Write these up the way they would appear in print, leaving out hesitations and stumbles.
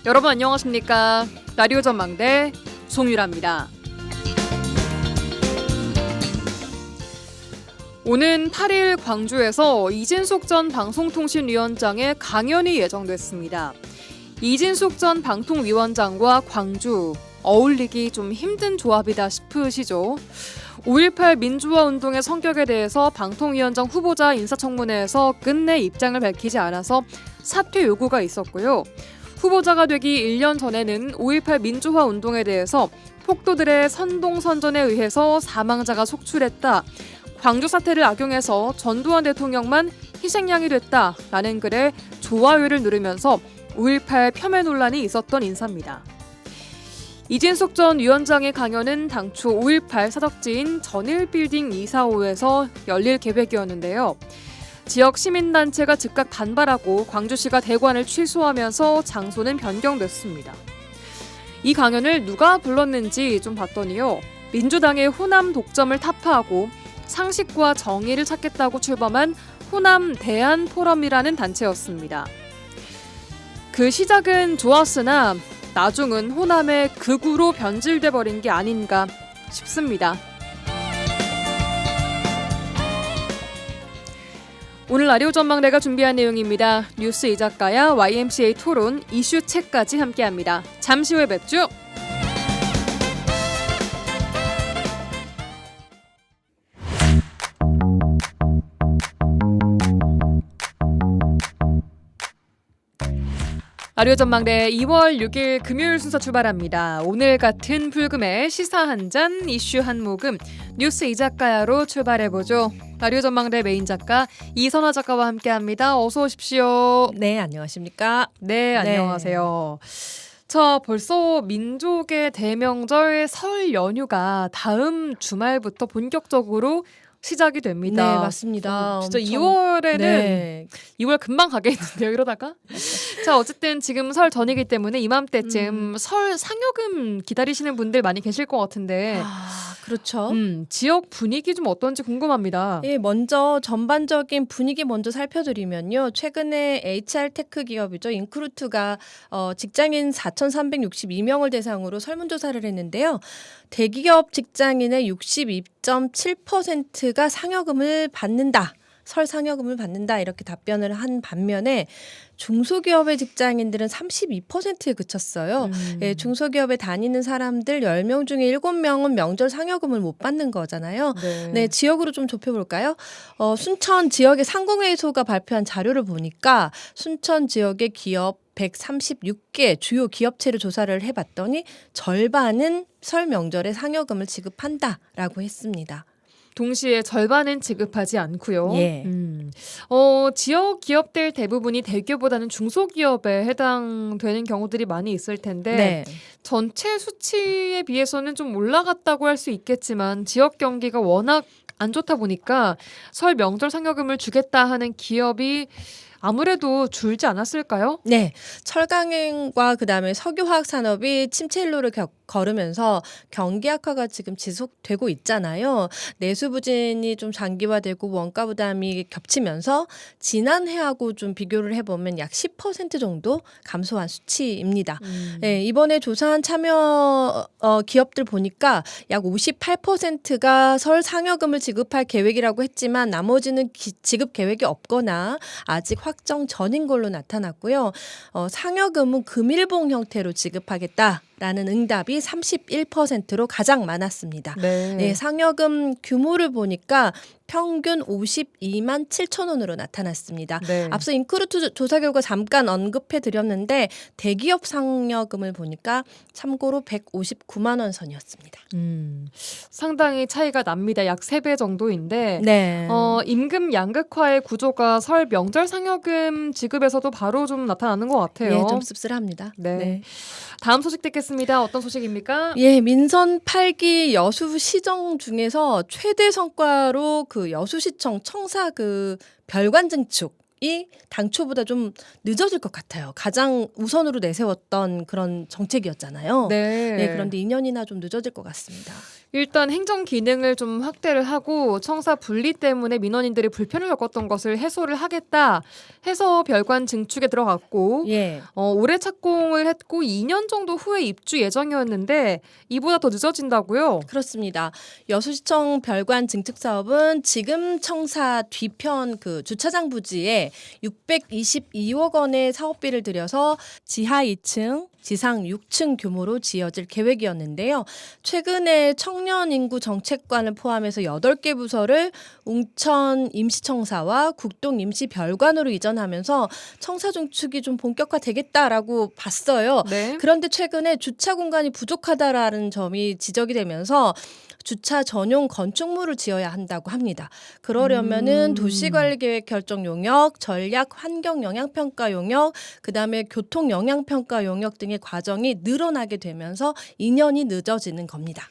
여러분 안녕하십니까? 라디오 전망대 송유라입니다. 오는 8일 광주에서 이진숙 전 방송통신위원장의 강연이 예정됐습니다. 이진숙 전 방통위원장과 광주, 어울리기 좀 힘든 조합이다 싶으시죠? 5.18 민주화 운동의 성격에 대해서 방통위원장 후보자 인사청문회에서 끝내 입장을 밝히지 않아서 사퇴 요구가 있었고요. 후보자가 되기 1년 전에는 5.18 민주화 운동에 대해서 폭도들의 선동선전에 의해서 사망자가 속출했다. 광주 사태를 악용해서 전두환 대통령만 희생양이 됐다라는 글에 좋아요를 누르면서 5.18 폄훼 논란이 있었던 인사입니다. 이진숙 전 위원장의 강연은 당초 5.18 사덕지인 전일빌딩 245에서 열릴 계획이었는데요. 지역 시민단체가 즉각 반발하고 광주시가 대관을 취소하면서 장소는 변경됐습니다. 이 강연을 누가 불렀는지 좀 봤더니요. 민주당의 호남 독점을 타파하고 상식과 정의를 찾겠다고 출범한 호남 대안포럼이라는 단체였습니다. 그 시작은 좋았으나 나중은 호남의 극우로 변질돼 버린 게 아닌가 싶습니다. 오늘 라디오 전망대가 준비한 내용입니다. 뉴스 이 작가야 YMCA 토론, 이슈 책까지 함께합니다. 잠시 후에 뵙죠. 라디오 전망대 2월 6일 금요일 순서 출발합니다. 오늘 같은 불금에 시사 한 잔, 이슈 한 모금, 뉴스 이 작가야로 출발해보죠. 라디오 전망대 메인 작가 이선화 작가와 함께합니다. 어서 오십시오. 네, 안녕하십니까? 네, 안녕하세요. 자, 벌써 민족의 대명절 설 연휴가 다음 주말부터 본격적으로 시작이 됩니다. 네, 맞습니다. 진짜 2월에는 네. 2월 금방 가겠는데요, 이러다가. 자, 어쨌든 지금 설 전이기 때문에 이맘때쯤 설 상여금 기다리시는 분들 많이 계실 것 같은데. 그렇죠. 지역 분위기 좀 어떤지 궁금합니다. 예, 먼저 전반적인 분위기 먼저 살펴드리면요. 최근에 HR테크 기업이죠. 인크루트가 직장인 4,362명을 대상으로 설문조사를 했는데요. 대기업 직장인의 62.7%가 상여금을 받는다. 설 상여금을 받는다 이렇게 답변을 한 반면에 중소기업의 직장인들은 32%에 그쳤어요. 예, 중소기업에 다니는 사람들 10명 중에 7명은 명절 상여금을 못 받는 거잖아요. 네, 지역으로 좀 좁혀볼까요? 순천 지역의 상공회의소가 발표한 자료를 보니까 순천 지역의 기업 136개 주요 기업체를 조사를 해봤더니 절반은 설 명절에 상여금을 지급한다라고 했습니다. 동시에 절반은 지급하지 않고요. 예. 지역 기업들 대부분이 대기업보다는 중소기업에 해당되는 경우들이 많이 있을 텐데 네. 전체 수치에 비해서는 좀 올라갔다고 할 수 있겠지만 지역 경기가 워낙 안 좋다 보니까 설 명절 상여금을 주겠다 하는 기업이 아무래도 줄지 않았을까요? 네, 철강과 그다음에 석유화학 산업이 침체 일로를 걸으면서 경기 악화가 지금 지속되고 있잖아요. 내수 부진이 좀 장기화되고 원가 부담이 겹치면서 지난해하고 좀 비교를 해보면 약 10% 정도 감소한 수치입니다. 네, 이번에 조사한 참여 기업들 보니까 약 58%가 설 상여금을 지급할 계획이라고 했지만 나머지는 지급 계획이 없거나 아직 확정 전인 걸로 나타났고요. 상여금은 금일봉 형태로 지급하겠다라는 응답이 31%로 가장 많았습니다. 네, 상여금 규모를 보니까 평균 52만 7천 원으로 나타났습니다. 네. 앞서 인크루트 조사 결과 잠깐 언급해 드렸는데 대기업 상여금을 보니까 참고로 159만 원 선이었습니다. 상당히 차이가 납니다. 약 3배 정도인데 네. 임금 양극화의 구조가 설 명절 상여금 지급에서도 바로 좀 나타나는 것 같아요. 예, 좀 씁쓸합니다. 네. 다음 소식 듣겠습니다. 어떤 소식입니까? 예, 민선 8기 여수시정 중에서 최대 성과로 그 여수시청 청사 그 별관 증축 당초보다 좀 늦어질 것 같아요. 가장 우선으로 내세웠던 그런 정책이었잖아요. 네. 그런데 2년이나 좀 늦어질 것 같습니다. 일단 행정 기능을 좀 확대를 하고 청사 분리 때문에 민원인들이 불편을 겪었던 것을 해소를 하겠다 해서 별관 증축에 들어갔고 예. 올해 착공을 했고 2년 정도 후에 입주 예정이었는데 이보다 더 늦어진다고요? 그렇습니다. 여수시청 별관 증축 사업은 지금 청사 뒤편 그 주차장 부지에 622억 원의 사업비를 들여서 지하 2층, 지상 6층 규모로 지어질 계획이었는데요. 최근에 청년 인구 정책관을 포함해서 8개 부서를 웅천 임시청사와 국동 임시별관으로 이전하면서 청사 중축이 좀 본격화되겠다라고 봤어요. 네. 그런데 최근에 주차 공간이 부족하다라는 점이 지적이 되면서 주차 전용 건축물을 지어야 한다고 합니다. 그러려면은 도시관리계획 결정 용역, 전략 환경 영향 평가 용역, 그다음에 교통 영향 평가 용역 등의 과정이 늘어나게 되면서 2년이 늦어지는 겁니다.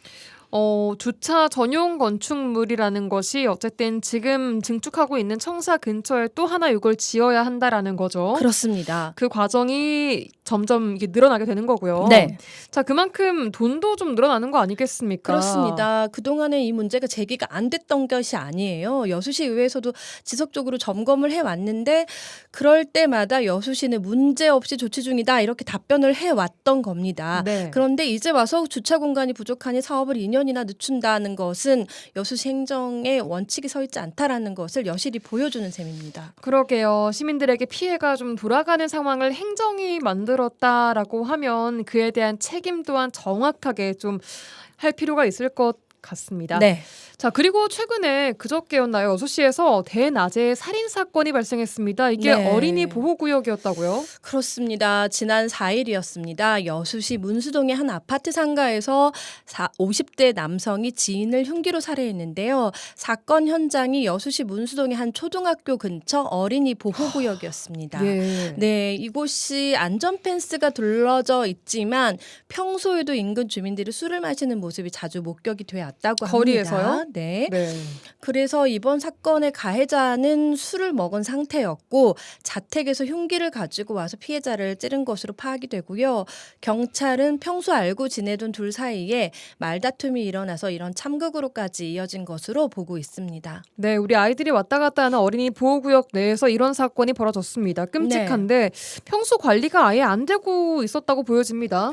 주차 전용 건축물이라는 것이 어쨌든 지금 증축하고 있는 청사 근처에 또 하나 이걸 지어야 한다라는 거죠. 그렇습니다. 그 과정이 점점 이게 늘어나게 되는 거고요. 네. 자, 그만큼 돈도 좀 늘어나는 거 아니겠습니까? 그렇습니다. 그동안에 이 문제가 제기가 안 됐던 것이 아니에요. 여수시 의회에서도 지속적으로 점검을 해왔는데 그럴 때마다 여수시는 문제없이 조치 중이다 이렇게 답변을 해왔던 겁니다. 네. 그런데 이제 와서 주차 공간이 부족하니 사업을 2년이나 늦춘다는 것은 여수시 행정의 원칙이 서 있지 않다라는 것을 여실히 보여주는 셈입니다. 그러게요. 시민들에게 피해가 좀 돌아가는 상황을 행정이 만들었다라고 하면 그에 대한 책임 또한 정확하게 좀 할 필요가 있을 것 같습니다. 네. 자, 그리고 최근에 그저께였나요? 여수시에서 대낮에 살인 사건이 발생했습니다. 이게 네. 어린이 보호구역이었다고요? 그렇습니다. 지난 4일이었습니다. 여수시 문수동의 한 아파트 상가에서 50대 남성이 지인을 흉기로 살해했는데요. 사건 현장이 여수시 문수동의 한 초등학교 근처 어린이 보호구역이었습니다. 예. 네, 이곳이 안전 펜스가 둘러져 있지만 평소에도 인근 주민들이 술을 마시는 모습이 자주 목격이 되었다고 합니다. 거리에서요? 네. 네. 그래서 이번 사건의 가해자는 술을 먹은 상태였고 자택에서 흉기를 가지고 와서 피해자를 찌른 것으로 파악이 되고요. 경찰은 평소 알고 지내던 둘 사이에 말다툼이 일어나서 이런 참극으로까지 이어진 것으로 보고 있습니다. 네, 우리 아이들이 왔다 갔다 하는 어린이 보호구역 내에서 이런 사건이 벌어졌습니다. 끔찍한데 평소 관리가 아예 안 되고 있었다고 보여집니다.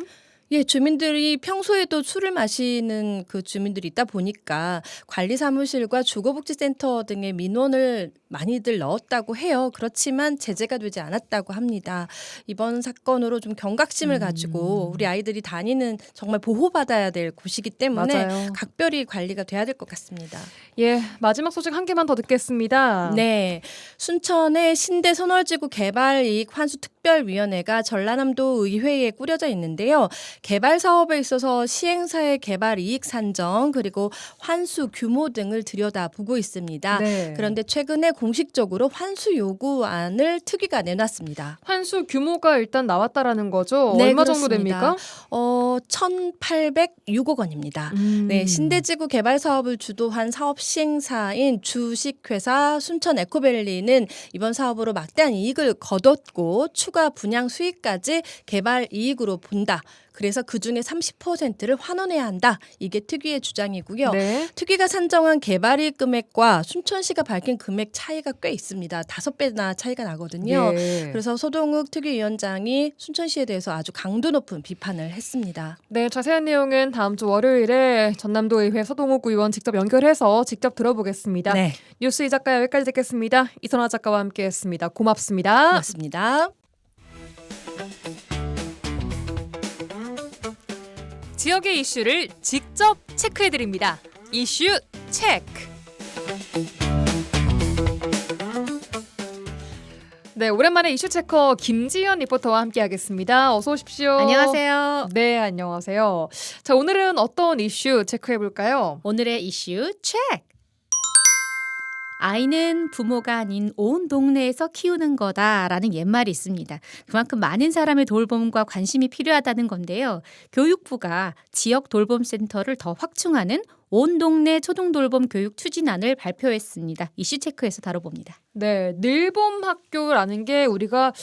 예, 주민들이 평소에도 술을 마시는 그 주민들이 있다 보니까 관리사무실과 주거복지센터 등의 민원을 많이들 넣었다고 해요. 그렇지만 제재가 되지 않았다고 합니다. 이번 사건으로 좀 경각심을 가지고 우리 아이들이 다니는 정말 보호받아야 될 곳이기 때문에 맞아요. 각별히 관리가 돼야 될 것 같습니다. 예, 마지막 소식 한 개만 더 듣겠습니다. 네, 순천의 신대 선월지구 개발이익 환수특별위원회가 전라남도 의회에 꾸려져 있는데요. 개발 사업에 있어서 시행사의 개발 이익 산정 그리고 환수 규모 등을 들여다보고 있습니다. 네. 그런데 최근에 공식적으로 환수 요구안을 특위가 내놨습니다. 환수 규모가 일단 나왔다라는 거죠. 네, 얼마 정도 그렇습니다. 됩니까? 1,806억 원입니다. 네, 신대지구 개발 사업을 주도한 사업 시행사인 주식회사 순천 에코밸리는 이번 사업으로 막대한 이익을 거뒀고 추가 분양 수익까지 개발 이익으로 본다. 그래서 그중에 30%를 환원해야 한다. 이게 특위의 주장이고요. 네. 특위가 산정한 개발이익 금액과 순천시가 밝힌 금액 차이가 꽤 있습니다. 5배나 차이가 나거든요. 네. 그래서 소동욱 특위위원장이 순천시에 대해서 아주 강도 높은 비판을 했습니다. 네, 자세한 내용은 다음 주 월요일에 전남도의회 서동욱 의원 직접 연결해서 직접 들어보겠습니다. 네, 뉴스 이 작가 여기까지 듣겠습니다. 이선화 작가와 함께했습니다. 고맙습니다. 고맙습니다. 지역의 이슈를 직접 체크해드립니다. 이슈 체크. 네, 오랜만에 이슈 체커 김지연 리포터와 함께하겠습니다. 어서 오십시오. 안녕하세요. 네, 안녕하세요. 자, 오늘은 어떤 이슈 체크해볼까요? 오늘의 이슈 체크. 아이는 부모가 아닌 온 동네에서 키우는 거다라는 옛말이 있습니다. 그만큼 많은 사람의 돌봄과 관심이 필요하다는 건데요. 교육부가 지역 돌봄센터를 더 확충하는 온 동네 초등돌봄 교육 추진안을 발표했습니다. 이슈 체크에서 다뤄봅니다. 네, 늘봄 학교라는 게 우리가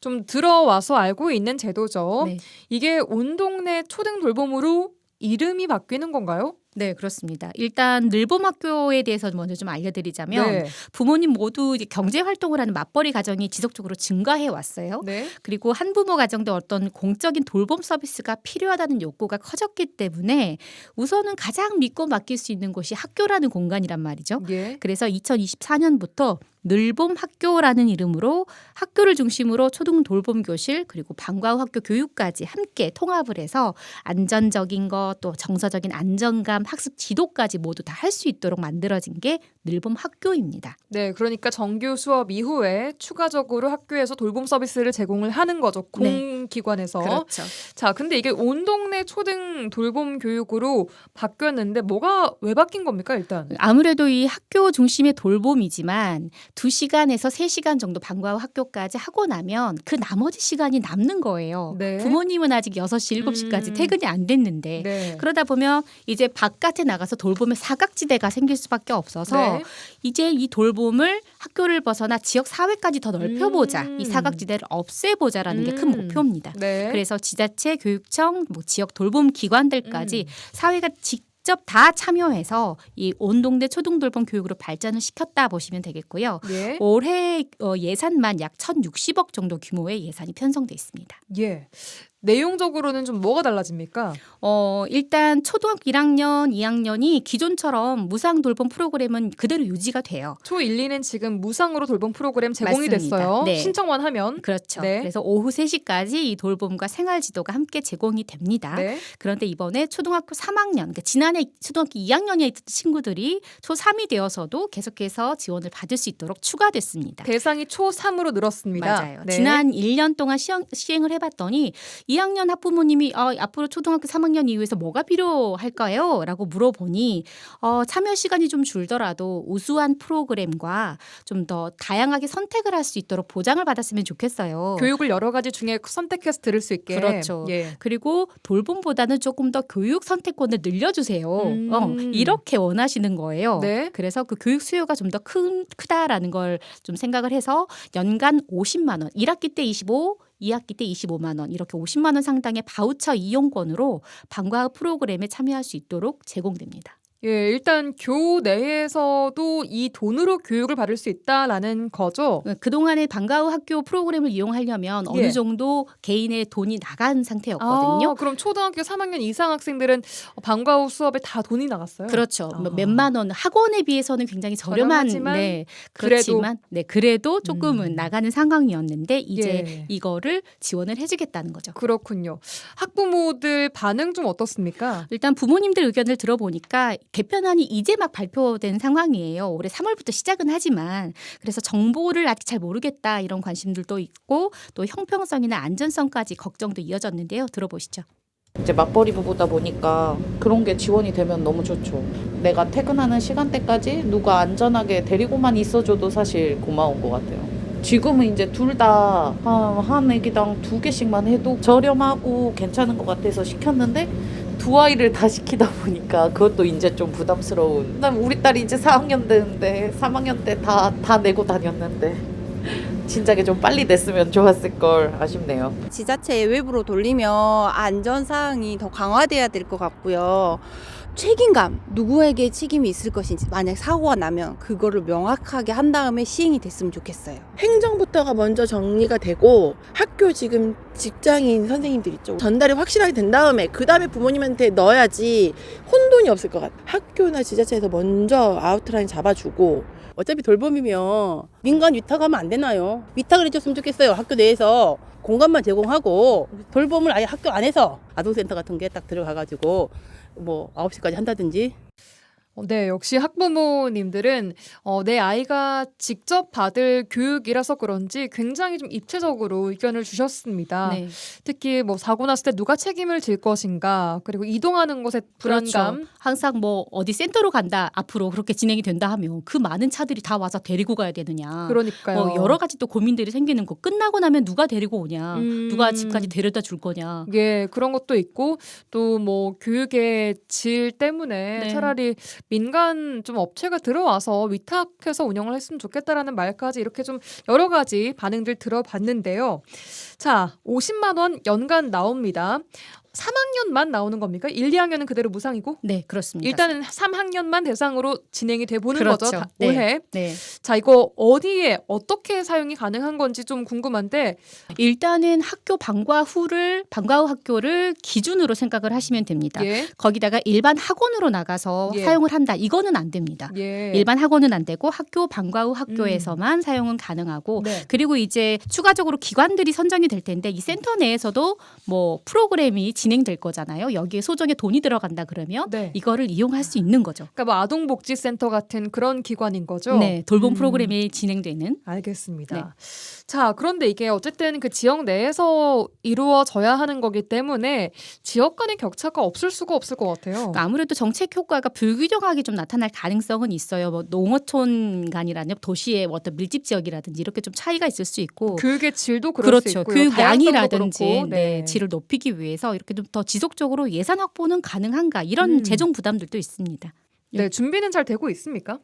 좀 들어와서 알고 있는 제도죠. 네. 이게 온 동네 초등돌봄으로 이름이 바뀌는 건가요? 네, 그렇습니다. 일단 늘봄 학교에 대해서 먼저 좀 알려드리자면 네. 부모님 모두 이제 경제 활동을 하는 맞벌이 가정이 지속적으로 증가해 왔어요. 네. 그리고 한부모 가정도 어떤 공적인 돌봄 서비스가 필요하다는 욕구가 커졌기 때문에 우선은 가장 믿고 맡길 수 있는 곳이 학교라는 공간이란 말이죠. 예. 그래서 2024년부터 늘봄 학교라는 이름으로 학교를 중심으로 초등 돌봄 교실 그리고 방과 후 학교 교육까지 함께 통합을 해서 안전적인 것 또 정서적인 안정감 학습 지도까지 모두 다 할 수 있도록 만들어진 게 늘봄 학교입니다. 네, 그러니까 정규 수업 이후에 추가적으로 학교에서 돌봄 서비스를 제공을 하는 거죠. 공기관에서. 그렇죠. 자, 근데 이게 온 동네 초등 돌봄 교육으로 바뀌었는데 뭐가 왜 바뀐 겁니까, 일단? 아무래도 이 학교 중심의 돌봄이지만 2시간에서 3시간 정도 방과 후 학교까지 하고 나면 그 나머지 시간이 남는 거예요. 네. 부모님은 아직 6시, 7시까지 퇴근이 안 됐는데 네. 그러다 보면 이제 바깥에 나가서 돌봄의 사각지대가 생길 수밖에 없어서 네. 이제 이 돌봄을 학교를 벗어나 지역 사회까지 더 넓혀보자. 이 사각지대를 없애보자라는 게 큰 목표입니다. 네. 그래서 지자체, 교육청, 뭐 지역 돌봄 기관들까지 사회가 직접 다 참여해서 이 온 동네 초등돌봄 교육으로 발전을 시켰다 보시면 되겠고요. 예. 올해 예산만 약 1,060억 정도 규모의 예산이 편성돼 있습니다. 예. 내용적으로는 좀 뭐가 달라집니까? 일단 초등학교 1학년, 2학년이 기존처럼 무상 돌봄 프로그램은 그대로 유지가 돼요. 초 1, 2는 지금 무상으로 돌봄 프로그램 제공이 맞습니다. 됐어요. 네. 신청만 하면. 그렇죠. 네. 그래서 오후 3시까지 이 돌봄과 생활지도가 함께 제공이 됩니다. 네. 그런데 이번에 초등학교 3학년, 그러니까 지난해 초등학교 2학년에 있던 친구들이 초3이 되어서도 계속해서 지원을 받을 수 있도록 추가됐습니다. 대상이 초 3으로 늘었습니다. 맞아요. 네. 지난 1년 동안 시행을 해봤더니 2학년 학부모님이 앞으로 초등학교 3학년 이후에서 뭐가 필요할까요? 라고 물어보니 참여 시간이 좀 줄더라도 우수한 프로그램과 좀 더 다양하게 선택을 할 수 있도록 보장을 받았으면 좋겠어요. 교육을 여러 가지 중에 선택해서 들을 수 있게. 그렇죠. 예. 그리고 돌봄보다는 조금 더 교육 선택권을 늘려주세요. 이렇게 원하시는 거예요. 네. 그래서 그 교육 수요가 좀 더 크다라는 걸 좀 생각을 해서 연간 50만 원, 1학기 때 25, 2학기 때 25만 원 이렇게 50만 원 상당의 바우처 이용권으로 방과 후 프로그램에 참여할 수 있도록 제공됩니다. 예, 일단 교내에서도 이 돈으로 교육을 받을 수 있다라는 거죠. 그동안의 방과 후 학교 프로그램을 이용하려면 예. 어느 정도 개인의 돈이 나간 상태였거든요. 그럼 초등학교 3학년 이상 학생들은 방과 후 수업에 다 돈이 나갔어요. 그렇죠. 아. 뭐 몇만 원 학원에 비해서는 굉장히 저렴한 저렴하지만 네, 그래도. 그렇지만 그래도 조금은 나가는 상황이었는데 이제 예. 이거를 지원을 해주겠다는 거죠. 그렇군요. 학부모들 반응 좀 어떻습니까? 일단 부모님들 의견을 들어보니까 개편안이 이제 막 발표된 상황이에요. 올해 3월부터 시작은 하지만 그래서 정보를 아직 잘 모르겠다 이런 관심들도 있고 또 형평성이나 안전성까지 걱정도 이어졌는데요. 들어보시죠. 이제 맞벌이 부부다 보니까 그런 게 지원이 되면 너무 좋죠. 내가 퇴근하는 시간대까지 누가 안전하게 데리고만 있어줘도 사실 고마운 것 같아요. 지금은 이제 둘 다 한 애기당 2개씩만 해도 저렴하고 괜찮은 것 같아서 시켰는데 두 아이를 다 시키다 보니까 그것도 이제 좀 부담스러운. 그다음 우리 딸이 이제 4학년 되는데 3학년 때 다 내고 다녔는데 진작에 좀 빨리 냈으면 좋았을 걸 아쉽네요. 지자체 외부로 돌리면 안전사항이 더 강화돼야 될 것 같고요. 책임감, 누구에게 책임이 있을 것인지 만약 사고가 나면 그거를 명확하게 한 다음에 시행이 됐으면 좋겠어요. 행정부터가 먼저 정리가 되고 학교 지금 직장인 선생님들 있죠. 전달이 확실하게 된 다음에 그 다음에 부모님한테 넣어야지 혼돈이 없을 것 같아요. 학교나 지자체에서 먼저 아웃라인 잡아주고 어차피 돌봄이면 민간 위탁하면 안 되나요? 위탁을 해줬으면 좋겠어요. 학교 내에서 공간만 제공하고 돌봄을 아예 학교 안에서 아동센터 같은 게 딱 들어가가지고 뭐 9시까지 한다든지. 네, 역시 학부모님들은 내 아이가 직접 받을 교육이라서 그런지 굉장히 좀 입체적으로 의견을 주셨습니다. 네. 특히 뭐 사고 났을 때 누가 책임을 질 것인가, 그리고 이동하는 곳의 불안감. 그렇죠. 항상 뭐 어디 센터로 간다 앞으로 그렇게 진행이 된다 하면 그 많은 차들이 다 와서 데리고 가야 되느냐. 그러니까요. 여러 가지 또 고민들이 생기는 거. 끝나고 나면 누가 데리고 오냐. 누가 집까지 데려다 줄 거냐. 예, 그런 것도 있고 또 뭐 교육의 질 때문에 네. 차라리 민간 좀 업체가 들어와서 위탁해서 운영을 했으면 좋겠다라는 말까지 이렇게 좀 여러 가지 반응들 들어봤는데요. 자, 50만 원 연간 나옵니다. 3학년만 나오는 겁니까? 1, 2학년은 그대로 무상이고? 네, 그렇습니다. 일단은 3학년만 대상으로 진행이 돼 보는 그렇죠. 거죠. 네. 올해. 네. 자, 이거 어디에 어떻게 사용이 가능한 건지 좀 궁금한데 일단은 학교 방과 후 학교를 기준으로 생각을 하시면 됩니다. 예. 거기다가 일반 학원으로 나가서 예. 사용을 한다. 이거는 안 됩니다. 예. 일반 학원은 안 되고 학교 방과 후 학교에서만 사용은 가능하고 네. 그리고 이제 추가적으로 기관들이 선정이 될 텐데 이 센터 내에서도 뭐 프로그램이 진행될 거잖아요. 여기에 소정에 돈이 들어간다 그러면 네. 이거를 이용할 수 있는 거죠. 그러니까 뭐 아동복지센터 같은 그런 기관인 거죠? 네, 돌봄 프로그램이 진행되는. 알겠습니다. 네. 자, 그런데 이게 어쨌든 그 지역 내에서 이루어져야 하는 거기 때문에 지역 간의 격차가 없을 수가 없을 것 같아요. 그러니까 아무래도 정책 효과가 불균형하게 좀 나타날 가능성은 있어요. 뭐 농어촌 간이라는 도시의 어떤 밀집 지역이라든지 이렇게 좀 차이가 있을 수 있고 교육의 질도 그럴 수 그렇죠. 있고요. 교육 다양성도 양이라든지 그렇고. 네, 질을 높이기 위해서 이렇게 좀 더 지속적으로 예산 확보는 가능한가 이런 음. 재정 부담들도 있습니다. 네, 준비는 잘 되고 있습니까?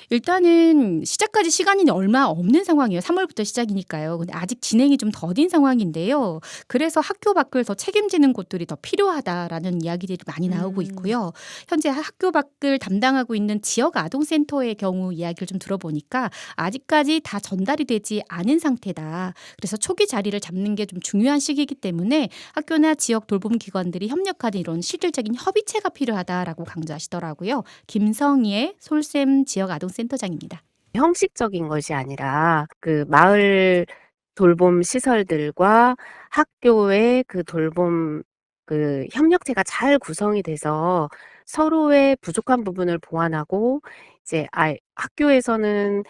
일단은 시작까지 시간이 얼마 없는 상황이에요. 3월부터 시작이니까요. 근데 아직 진행이 좀 더딘 상황인데요. 그래서 학교 밖을 더 책임지는 곳들이 더 필요하다라는 이야기들이 많이 나오고 있고요. 현재 학교 밖을 담당하고 있는 지역 아동센터의 경우 이야기를 좀 들어보니까 아직까지 다 전달이 되지 않은 상태다. 그래서 초기 자리를 잡는 게 좀 중요한 시기이기 때문에 학교나 지역 돌봄 기관들이 협력하는 이런 실질적인 협의체가 필요하다라고 강조하시더라고요. 김성희의 솔샘 지역 아동센터장입니다. 형식적인 것이 아니라 그 마을 돌봄 시설들과 학교의 그 돌봄 그 협력체가 잘 구성이 돼서 서로의 부족한 부분을 보완하고 이제 학교에서는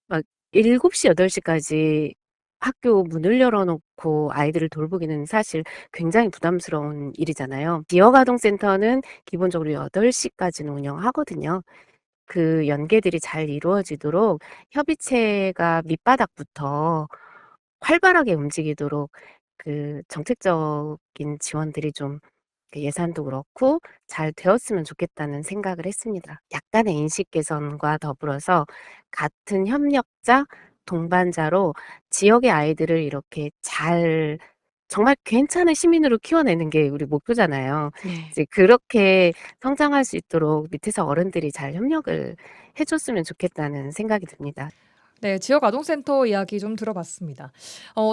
막 7시, 8시까지 학교 문을 열어놓고 아이들을 돌보기는 사실 굉장히 부담스러운 일이잖아요. 지역아동센터는 기본적으로 8시까지는 운영하거든요. 그 연계들이 잘 이루어지도록 협의체가 밑바닥부터 활발하게 움직이도록 그 정책적인 지원들이 좀 예산도 그렇고 잘 되었으면 좋겠다는 생각을 했습니다. 약간의 인식 개선과 더불어서 같은 협력자, 동반자로 지역의 아이들을 이렇게 잘 정말 괜찮은 시민으로 키워내는 게 우리 목표잖아요. 이제 그렇게 성장할 수 있도록 밑에서 어른들이 잘 협력을 해줬으면 좋겠다는 생각이 듭니다. 네, 지역 아동센터 이야기 좀 들어봤습니다.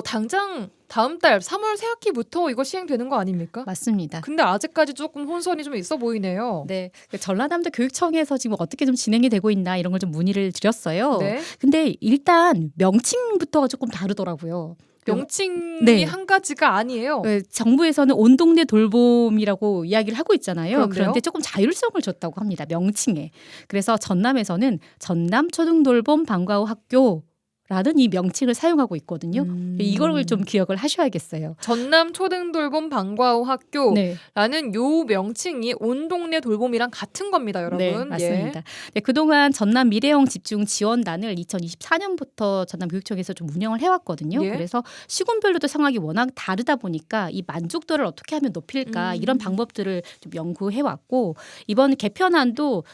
당장 다음 달 3월 새학기부터 이거 시행되는 거 아닙니까? 맞습니다. 근데 아직까지 조금 혼선이 좀 있어 보이네요. 네, 전라남도 교육청에서 지금 어떻게 좀 진행이 되고 있나 이런 걸 좀 문의를 드렸어요. 네. 근데 일단 명칭부터가 조금 다르더라고요. 명칭이 네. 한 가지가 아니에요. 정부에서는 온 동네 돌봄이라고 이야기를 하고 있잖아요. 그런데요? 그런데 조금 자율성을 줬다고 합니다. 명칭에. 그래서 전남에서는 전남 초등돌봄 방과 후 학교라는 이 명칭을 사용하고 있거든요. 이걸 좀 기억을 하셔야겠어요. 전남 초등돌봄 방과 후 학교라는 네. 요 명칭이 온 동네 돌봄이랑 같은 겁니다, 여러분. 네, 맞습니다. 네, 그동안 전남 미래형 집중 지원단을 2024년부터 전남교육청에서 좀 운영을 해왔거든요. 예. 그래서 시군별로도 상황이 워낙 다르다 보니까 이 만족도를 어떻게 하면 높일까 이런 방법들을 좀 연구해왔고 이번 개편안도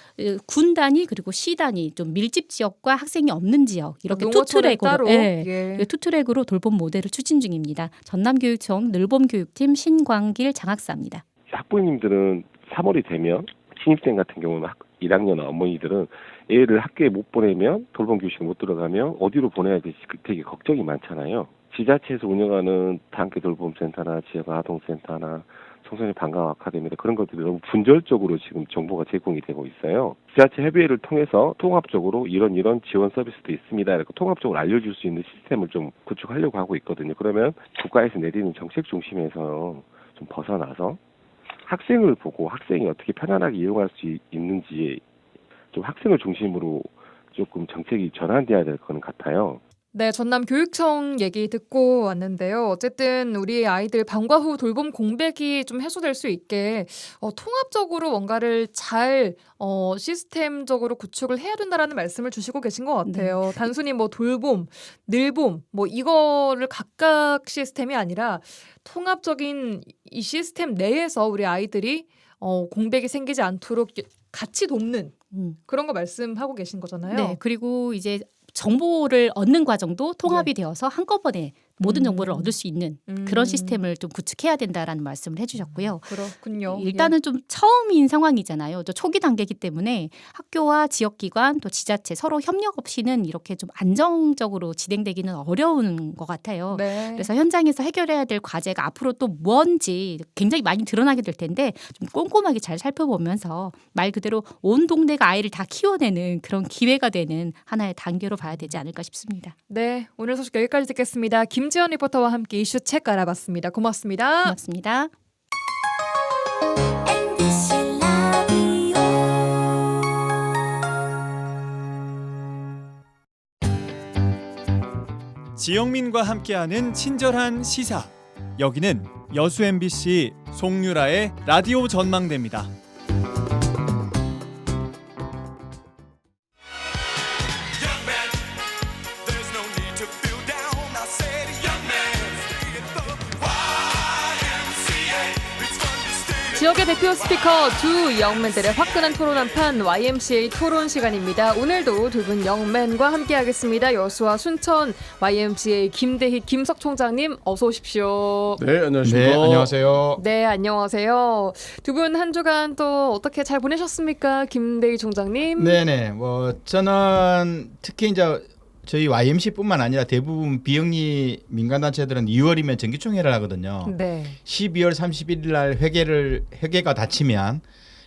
군 단위 그리고 시 단위 좀 밀집 지역과 학생이 없는 지역 이렇게 농어촌에 따로. 예. 투트랙으로 돌봄 모델을 추진 중입니다. 전남교육청 늘봄교육팀 신광길 장학사입니다. 학부모님들은 3월이 되면 신입생 같은 경우는 1학년 어머니들은 애를 학교에 못 보내면 돌봄 교실 못 들어가면 어디로 보내야 될지 되게 걱정이 많잖아요. 지자체에서 운영하는 다함께 돌봄센터나 지역 아동센터나 청소년 방과 아카데미나 그런 것들이 너무 분절적으로 지금 정보가 제공이 되고 있어요. 지자체 협의회를 통해서 통합적으로 이런 지원 서비스도 있습니다. 이렇게 통합적으로 알려줄 수 있는 시스템을 좀 구축하려고 하고 있거든요. 그러면 국가에서 내리는 정책 중심에서 좀 벗어나서 학생을 보고 학생이 어떻게 편안하게 이용할 수 있는지 좀 학생을 중심으로 조금 정책이 전환돼야 될 거는 같아요. 네, 전남 교육청 얘기 듣고 왔는데요. 어쨌든 우리 아이들 방과 후 돌봄 공백이 좀 해소될 수 있게 통합적으로 뭔가를 잘 시스템적으로 구축을 해야 된다라는 말씀을 주시고 계신 것 같아요. 단순히 뭐 돌봄, 늘봄 뭐 이거를 각각 시스템이 아니라 통합적인 이 시스템 내에서 우리 아이들이 공백이 생기지 않도록 같이 돕는 그런 거 말씀하고 계신 거잖아요. 네, 그리고 이제 정보를 얻는 과정도 통합이 되어서 한꺼번에 모든 정보를 얻을 수 있는 그런 시스템을 좀 구축해야 된다라는 말씀을 해주셨고요. 그렇군요. 일단은 좀 처음인 상황이잖아요. 또 초기 단계이기 때문에 학교와 지역기관 또 지자체 서로 협력 없이는 이렇게 좀 안정적으로 진행되기는 어려운 것 같아요. 네. 그래서 현장에서 해결해야 될 과제가 앞으로 또 뭔지 굉장히 많이 드러나게 될 텐데 좀 꼼꼼하게 잘 살펴보면서 말 그대로 온 동네가 아이를 다 키워내는 그런 기회가 되는 하나의 단계로 봐야 되지 않을까 싶습니다. 네, 오늘 소식 여기까지 듣겠습니다. 김지연 리포터와 함께 이슈 책 알아봤습니다. 고맙습니다. 고맙습니다. 지영민과 함께하는 친절한 시사. 여기는 여수 MBC 송유라의 라디오 전망대입니다. 지역의 대표 스피커 두 영맨들의 화끈한 토론 한판 YMCA 토론 시간입니다. 오늘도 두 분 영맨과 함께하겠습니다. 여수와 순천 YMCA 김대희 김석 총장님 어서 오십시오. 네, 안녕하십니까. 네, 안녕하세요. 네, 안녕하세요. 두 분 한 주간 또 어떻게 잘 보내셨습니까? 김대희 총장님. 네네. 저는 특히 이제 저희 YMC뿐만 아니라 대부분 비영리 민간단체들은 2월이면 정기총회를 하거든요. 네. 12월 31일 날 회계가 닫히면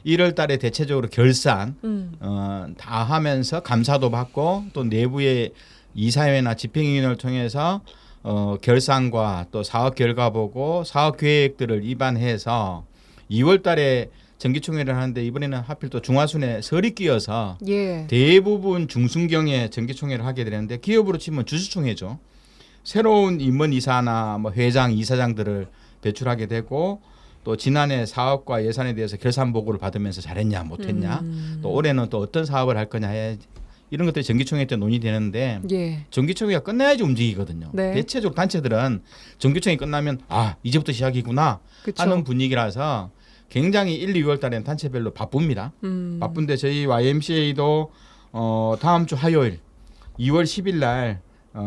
1월 달에 대체적으로 결산 다 하면서 감사도 받고 또 내부의 이사회나 집행위원회를 통해서 결산과 또 사업 결과 보고 사업 계획들을 입안해서 2월 달에 정기총회를 하는데 이번에는 하필 또 중하순에 설이 끼어서 대부분 중순경에 정기총회를 하게 되는데 기업으로 치면 주주총회죠. 새로운 임원이사나 뭐 회장, 이사장들을 배출하게 되고 또 지난해 사업과 예산에 대해서 결산 보고를 받으면서 잘했냐 못했냐 또 올해는 또 어떤 사업을 할 거냐 이런 것들이 정기총회 때 논의되는데 정기총회가 끝나야지 움직이거든요. 네. 대체적으로 단체들은 정기총회 끝나면 이제부터 시작이구나 하는 분위기라서 굉장히 1, 2월 달에는 단체별로 바쁩니다. 바쁜데 저희 YMCA도 다음 주 화요일 2월 10일 날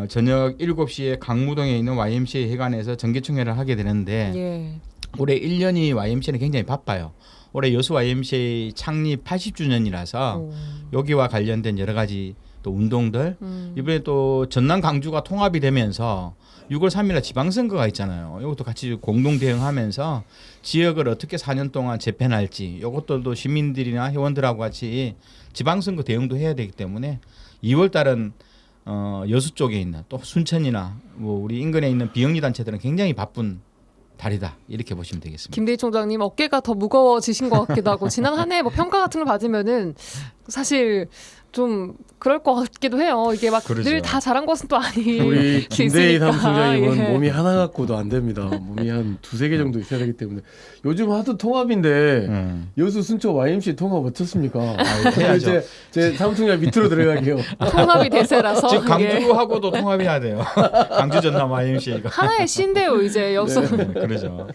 저녁 7시에 강무동에 있는 YMCA 회관에서 정기총회를 하게 되는데 올해 1년이 YMCA는 굉장히 바빠요. 올해 여수 YMCA 창립 80주년이라서 여기와 관련된 여러 가지 또 운동들 이번에 또 전남 강주가 통합이 되면서 6월 3일에 지방선거가 있잖아요. 이것도 같이 공동 대응하면서 지역을 어떻게 4년 동안 재편할지 이것들도 시민들이나 회원들하고 같이 지방선거 대응도 해야 되기 때문에 2월 달은 여수 쪽에 있는 또 순천이나 뭐 우리 인근에 있는 비영리 단체들은 굉장히 바쁜 달이다 이렇게 보시면 되겠습니다. 김대희 총장님 어깨가 더 무거워지신 것 같기도 하고 지난 한 해 뭐 평가 같은 걸 받으면은 사실 좀 그럴 것 같기도 해요. 이게 막 늘 다 잘한 것은 또 아닐 우리 수 김대희 있으니까. 사무총장님은 몸이 하나 갖고도 안 됩니다. 몸이 한 2-3개 정도 있어야 되기 때문에 요즘 하도 통합인데 여수 순천 YMCA 통합 어떻습니까? 해야죠. 제 사무총장 밑으로 들어가게요. 통합이 대세라서 지금 강주하고도 통합해야 돼요. 강주 전남 YMCA가 하나의 신데요 이제 여수. 네, 그러죠.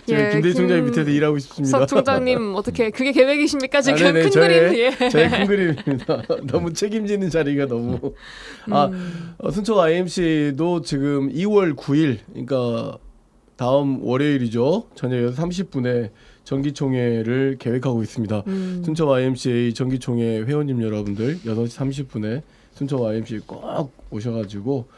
제가 김대희 총장 밑에서 일하고 싶습니다. 석 총장님 어떻게 그게 계획이십니까 지금 네네, 큰 그림? 저의 큰 그림입니다. 너무 책임지는 자리가 너무 순천 YMCA도 지금 2월 9일 그러니까 다음 월요일이죠. 저녁 6시 30분에 정기총회를 계획하고 있습니다. 순천 YMCA 정기총회 회원님 여러분들 6시 30분에 순천 YMCA 꼭 오셔가지고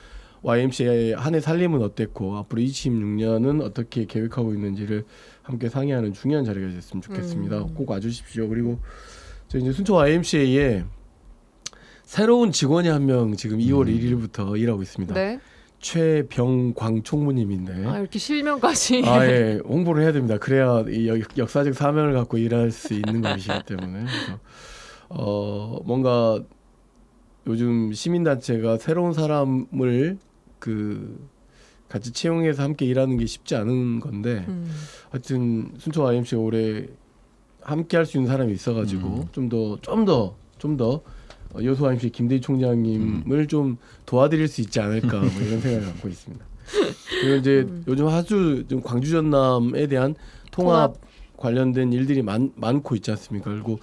YMCA 한 해 살림은 어땠고 앞으로 26년은 어떻게 계획하고 있는지를 함께 상의하는 중요한 자리가 됐으면 좋겠습니다. 꼭 와주십시오. 그리고 저 이제 순천 YMCA에 새로운 직원이 한 명 지금 2월 1일부터 일하고 있습니다. 네. 최병광 총무님인데 이렇게 실명까지. 예, 홍보를 해야 됩니다. 그래야 이 역사적 사명을 갖고 일할 수 있는 것이기 때문에 그래서 뭔가 요즘 시민단체가 새로운 사람을 같이 채용해서 함께 일하는 게 쉽지 않은 건데 하여튼 순천 IMC가 올해 함께 할 수 있는 사람이 있어가지고 좀 더 여수 IMC 김대희 총장님을 좀 도와드릴 수 있지 않을까 뭐 이런 생각을 갖고 있습니다. 그리고 이제 요즘 좀 광주 전남에 대한 통합 관련된 일들이 많고 있지 않습니까? 그리고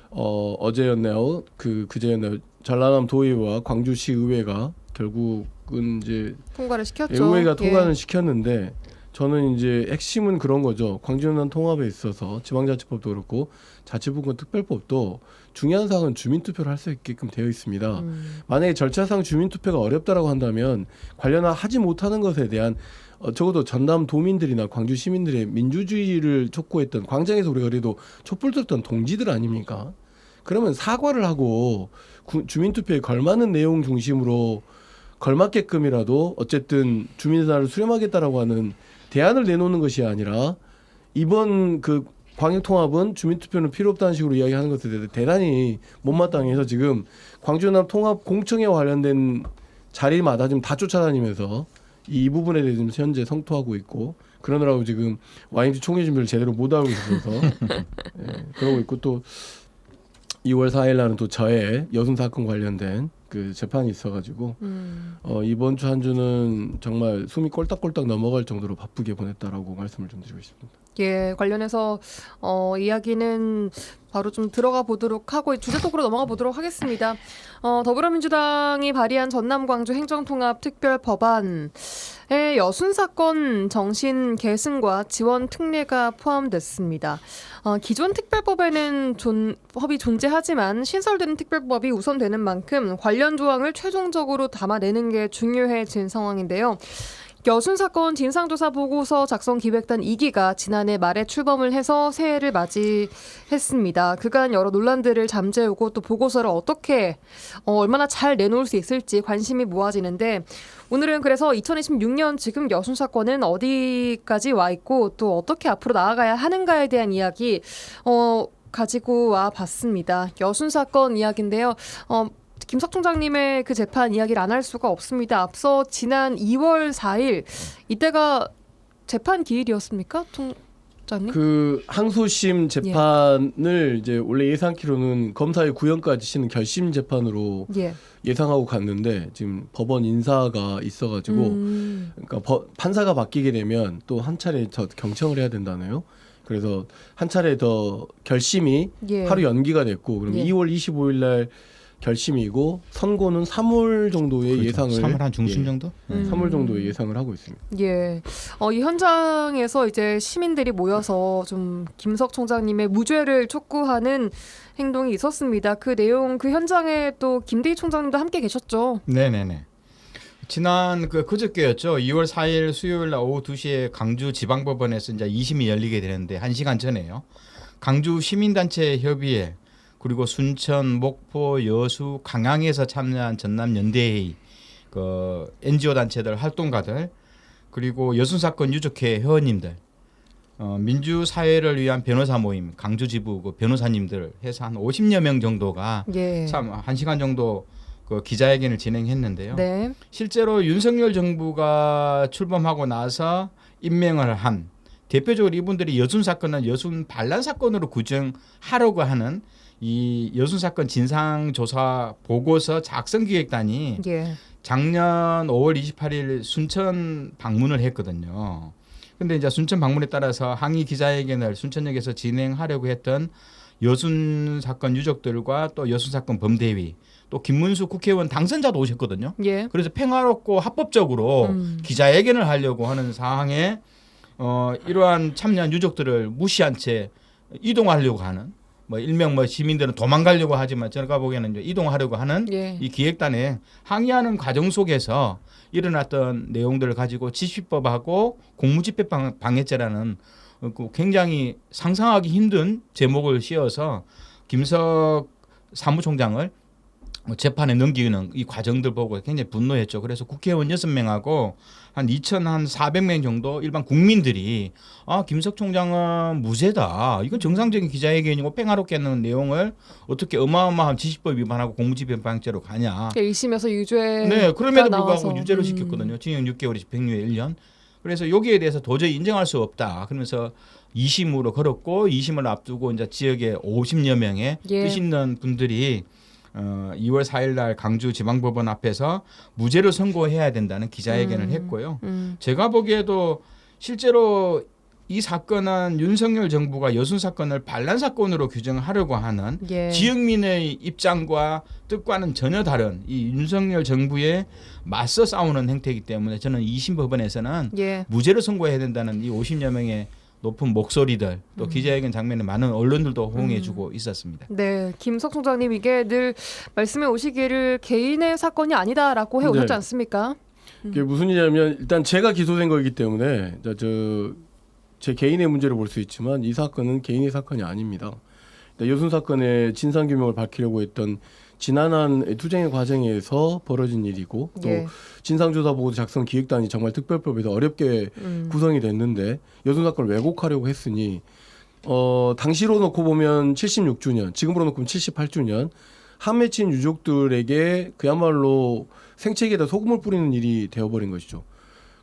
어제였나요? 그제였나요? 전라남 도의회와 광주시 의회가 결국은 이제 통과를 시켰죠. 의회가 통과는 시켰는데 저는 이제 핵심은 그런 거죠. 광주 전남 통합에 있어서 지방자치법도 그렇고 자치분권 특별법도 중요한 사항은 주민투표를 할 수 있게끔 되어 있습니다. 만약에 절차상 주민투표가 어렵다라고 한다면 하지 못하는 것에 대한 적어도 전남 도민들이나 광주 시민들의 민주주의를 촉구했던 광장에서 우리가 그래도 촛불 들었던 동지들 아닙니까? 그러면 사과를 하고 주민투표에 걸맞는 내용 중심으로 걸맞게끔이라도 어쨌든 주민사를 수렴하겠다라고 하는 대안을 내놓는 것이 아니라 이번 광역통합은 주민투표는 필요 없다는 식으로 이야기하는 것에 대해서 대단히 못마땅해서 지금 광주남 통합 공청회 관련된 자리마다 지금 다 쫓아다니면서 이 부분에 대해서 지금 현재 성토하고 있고 그러느라고 지금 YMC 총회 준비를 제대로 못하고 있어서 그러고 있고 또 2월 4일 날은 또 저의 여순 사건 관련된 재판이 있어가지고 이번 주 한 주는 정말 숨이 꼴딱꼴딱 넘어갈 정도로 바쁘게 보냈다라고 말씀을 좀 드리고 싶습니다. 예, 관련해서 이야기는 바로 좀 들어가 보도록 하고 주제 토크로 넘어가 보도록 하겠습니다. 더불어민주당이 발의한 전남 광주 행정통합 특별 법안에 여순 사건 정신 계승과 지원 특례가 포함됐습니다. 기존 특별법에는 법이 존재하지만 신설되는 특별법이 우선되는 만큼 관련 조항을 최종적으로 담아내는 게 중요해진 상황인데요. 여순 사건 진상조사 보고서 작성 기획단 2기가 지난해 말에 출범을 해서 새해를 맞이했습니다. 그간 여러 논란들을 잠재우고 또 보고서를 어떻게 얼마나 잘 내놓을 수 있을지 관심이 모아지는데 오늘은 그래서 2026년 지금 여순 사건은 어디까지 와 있고 또 어떻게 앞으로 나아가야 하는가에 대한 이야기 가지고 와 봤습니다. 여순 사건 이야기인데요. 김석 총장님의 그 재판 이야기를 안 할 수가 없습니다. 앞서 지난 2월 4일 이때가 재판 기일이었습니까, 총장님? 항소심 재판을 이제 원래 예상키로는 검사의 구형까지 치는 결심 재판으로 예상하고 갔는데 지금 법원 인사가 있어가지고 그러니까 판사가 바뀌게 되면 또 한 차례 더 경청을 해야 된다네요. 그래서 한 차례 더 결심이 하루 연기가 됐고 그럼 2월 25일 날 결심이고 선고는 3월 정도의 예상을 3월 한 중순 정도? 3월 정도의 예상을 하고 있습니다. 예. 이 현장에서 이제 시민들이 모여서 좀 김석 총장님의 무죄를 촉구하는 행동이 있었습니다. 그 내용 그 현장에 또 김대희 총장님도 함께 계셨죠. 네네네. 지난 그저께였죠. 2월 4일 수요일 날 오후 2시에 강주 지방법원에서 이제 2심이 열리게 되는데 1시간 전에요. 강주 시민단체 협의회 그리고 순천, 목포, 여수, 강양에서 참여한 전남 연대회의, NGO 단체들 활동가들, 그리고 여순 사건 유족회 회원님들, 민주 사회를 위한 변호사 모임, 강주 지부 변호사님들 해서 한 50여 명 정도가 참 1시간 정도 기자회견을 진행했는데요. 네. 실제로 윤석열 정부가 출범하고 나서 임명을 한 대표적으로 이분들이 여순 사건은 여순 반란 사건으로 규정하려고 하는 이 여순 사건 진상조사 보고서 작성기획단이 작년 5월 28일 순천 방문을 했거든요. 근데 이제 순천 방문에 따라서 항의 기자회견을 순천역에서 진행하려고 했던 여순 사건 유족들과 또 여순 사건 범대위 또 김문수 국회의원 당선자도 오셨거든요. 그래서 평화롭고 합법적으로 기자회견을 하려고 하는 상황에 이러한 참여한 유족들을 무시한 채 이동하려고 하는 일명 시민들은 도망가려고 하지만 제가 보기에는 이제 이동하려고 하는 이 기획단에 항의하는 과정 속에서 일어났던 내용들을 가지고 지시법하고 공무집행 방해죄라는 굉장히 상상하기 힘든 제목을 씌워서 김석 사무총장을 재판에 넘기는 이 과정들 보고 굉장히 분노했죠. 그래서 국회의원 6명하고 한 2,400명 정도 일반 국민들이 김석 총장은 무죄다. 이건 정상적인 기자회견이고 평화롭게 하는 내용을 어떻게 어마어마한 지시법 위반하고 공무집행방해죄로 가냐. 1심에서 유죄. 네, 그럼에도 나와서. 불구하고 유죄로 시켰거든요. 징역 6개월, 집행유예 1년. 그래서 여기에 대해서 도저히 인정할 수 없다. 그러면서 2심으로 걸었고 2심을 앞두고 이제 지역에 50여 명의 뜻 있는 분들이 2월 4일 날 강주지방법원 앞에서 무죄를 선고해야 된다는 기자회견을 했고요. 제가 보기에도 실제로 이 사건은 윤석열 정부가 여순 사건을 반란 사건으로 규정하려고 하는 지역민의 입장과 뜻과는 전혀 다른 이 윤석열 정부에 맞서 싸우는 행태이기 때문에 저는 2심 법원에서는 무죄를 선고해야 된다는 이 50여 명의 높은 목소리들 또 기자회견 장면에 많은 언론들도 호응해주고 있었습니다. 네, 김석 총장님 이게 늘 말씀해 오시기를 개인의 사건이 아니다라고 해오셨지 않습니까? 이게 무슨 일이냐면 일단 제가 기소된 거이기 때문에 제 개인의 문제를 볼 수 있지만 이 사건은 개인의 사건이 아닙니다. 여순 사건의 진상규명을 밝히려고 했던 지난한 투쟁의 과정에서 벌어진 일이고 또 진상조사보고 작성 기획단이 정말 특별법에서 어렵게 구성이 됐는데 여순 사건을 왜곡하려고 했으니 당시로 놓고 보면 76주년, 지금으로 놓고 보면 78주년 한 맺힌 유족들에게 그야말로 생채기에다 소금을 뿌리는 일이 되어버린 것이죠.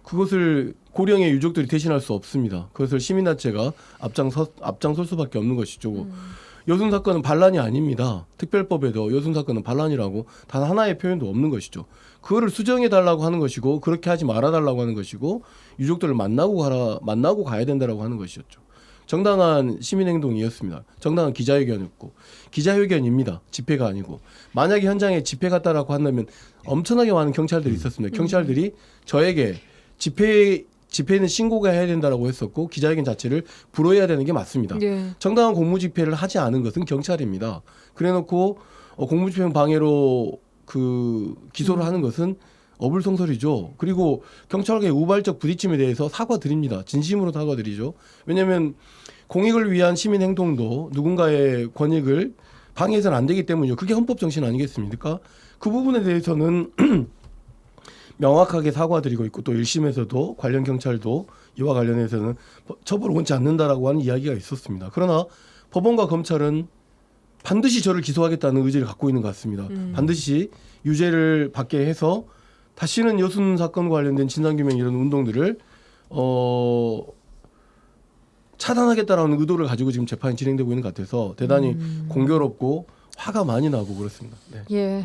그것을 고령의 유족들이 대신할 수 없습니다. 그것을 시민단체가 앞장설 수밖에 없는 것이죠. 여순 사건은 반란이 아닙니다. 특별법에도 여순 사건은 반란이라고 단 하나의 표현도 없는 것이죠. 그거를 수정해달라고 하는 것이고 그렇게 하지 말아달라고 하는 것이고 유족들을 만나고 가야 된다라고 하는 것이었죠. 정당한 시민행동이었습니다. 정당한 기자회견이었고 기자회견입니다. 집회가 아니고 만약에 현장에 집회 갔다라고 한다면 엄청나게 많은 경찰들이 있었습니다. 경찰들이 저에게 집회는 신고가 해야 된다라고 했었고 기자회견 자체를 불허해야 되는 게 맞습니다. 정당한 공무집회를 하지 않은 것은 경찰입니다. 그래놓고 공무집행 방해로 기소를 하는 것은 어불성설이죠. 그리고 경찰과의 우발적 부딪힘에 대해서 사과드립니다. 진심으로 사과드리죠. 왜냐하면 공익을 위한 시민행동도 누군가의 권익을 방해해서는 안 되기 때문이죠. 그게 헌법 정신 아니겠습니까? 그 부분에 대해서는 명확하게 사과드리고 있고 또 1심에서도 관련 경찰도 이와 관련해서는 처벌을 원치 않는다라고 하는 이야기가 있었습니다. 그러나 법원과 검찰은 반드시 저를 기소하겠다는 의지를 갖고 있는 것 같습니다. 반드시 유죄를 받게 해서 다시는 여순 사건과 관련된 진상규명 이런 운동들을 차단하겠다라는 의도를 가지고 지금 재판이 진행되고 있는 것 같아서 대단히 공교롭고 화가 많이 나고 그렇습니다. 네.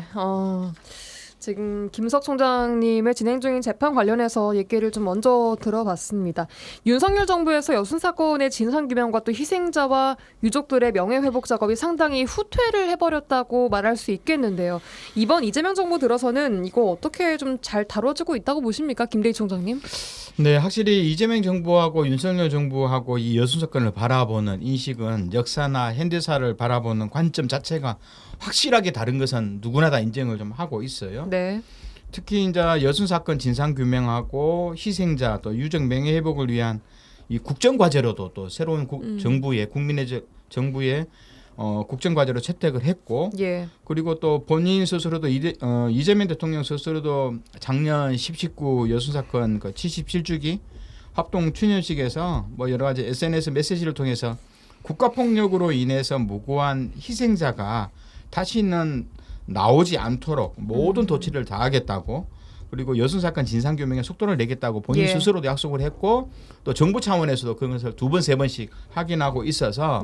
지금 김석 총장님의 진행 중인 재판 관련해서 얘기를 좀 먼저 들어봤습니다. 윤석열 정부에서 여순 사건의 진상규명과 또 희생자와 유족들의 명예회복 작업이 상당히 후퇴를 해버렸다고 말할 수 있겠는데요. 이번 이재명 정부 들어서는 이거 어떻게 좀 잘 다뤄지고 있다고 보십니까? 김대희 총장님? 네, 확실히 이재명 정부하고 윤석열 정부하고 이 여순 사건을 바라보는 인식은 역사나 현대사를 바라보는 관점 자체가 확실하게 다른 것은 누구나 다 인정을 좀 하고 있어요. 네. 특히 이제 여순 사건 진상 규명하고 희생자 또 유족 명예 회복을 위한 이 국정 과제로도 또 새로운 정부의 국민의 정부의 국정 과제로 채택을 했고 그리고 또 본인 스스로도 이재명 대통령 스스로도 작년 10.19 여순 사건 그 77주기 합동 추념식에서 뭐 여러 가지 SNS 메시지를 통해서 국가폭력으로 인해서 무고한 희생자가 다시는 나오지 않도록 모든 도치를 다하겠다고 그리고 여순 사건 진상규명에 속도를 내겠다고 본인 스스로도 약속을 했고 또 정부 차원에서도 그것을 2번, 3번씩 확인하고 있어서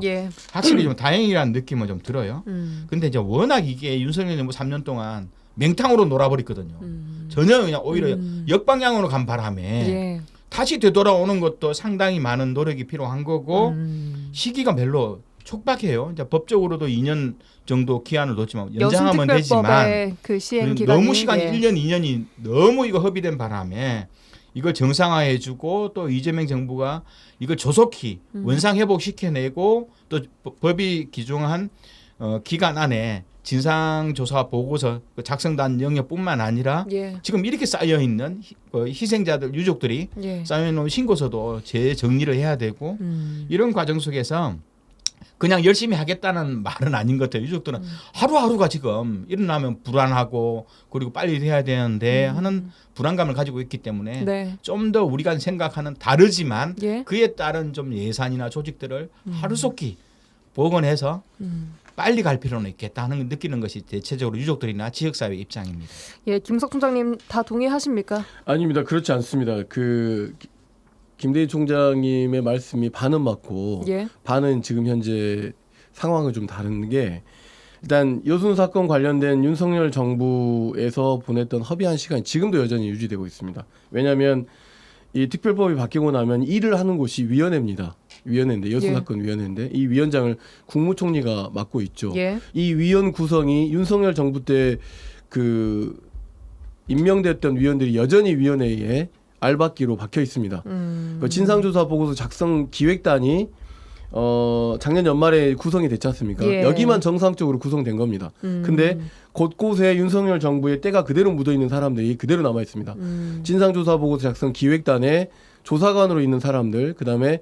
확실히 좀 다행이라는 느낌은 좀 들어요. 근데 이제 워낙 이게 윤석열 정부 3년 동안 맹탕으로 놀아버렸거든요. 전혀 그냥 오히려 역방향으로 간 바람에 다시 되돌아오는 것도 상당히 많은 노력이 필요한 거고 시기가 별로 촉박해요. 이제 법적으로도 2년 정도 기한을 뒀지만 연장하면 되지만 그 시행 기간이 너무 시간이 1년, 2년이 너무 이거 허비된 바람에 이걸 정상화해주고 또 이재명 정부가 이걸 조속히 원상 회복시켜내고 또 법이 규정한 기간 안에 진상조사 보고서 작성단 영역뿐만 아니라 지금 이렇게 쌓여있는 희생자들 유족들이 쌓여있는 신고서도 재정리를 해야 되고 이런 과정 속에서 그냥 열심히 하겠다는 말은 아닌 것 같아요. 유족들은 하루하루가 지금 일어나면 불안하고 그리고 빨리 해야 되는데 하는 불안감을 가지고 있기 때문에 네. 좀 더 우리가 생각하는 다르지만 예. 그에 따른 좀 예산이나 조직들을 하루속히 복원해서 빨리 갈 필요는 있겠다 하는 걸 느끼는 것이 대체적으로 유족들이나 지역사회 입장입니다. 예, 김석 총장님 다 동의하십니까? 아닙니다. 그렇지 않습니다. 김대희 총장님의 말씀이 반은 맞고 예. 반은 지금 현재 상황은 좀 다른 게 일단 여순 사건 관련된 윤석열 정부에서 보냈던 협의한 시간이 지금도 여전히 유지되고 있습니다. 왜냐하면 이 특별법이 바뀌고 나면 일을 하는 곳이 위원회입니다. 위원회인데 여순 사건 위원회인데 이 위원장을 국무총리가 맡고 있죠. 예. 이 위원 구성이 윤석열 정부 때 임명됐던 위원들이 여전히 위원회에 알박기로 박혀 있습니다. 그 진상조사 보고서 작성 기획단이 작년 연말에 구성이 됐지 않습니까? 예. 여기만 정상적으로 구성된 겁니다. 근데 곳곳에 윤석열 정부의 때가 그대로 묻어 있는 사람들이 그대로 남아 있습니다. 진상조사 보고서 작성 기획단에 조사관으로 있는 사람들, 그다음에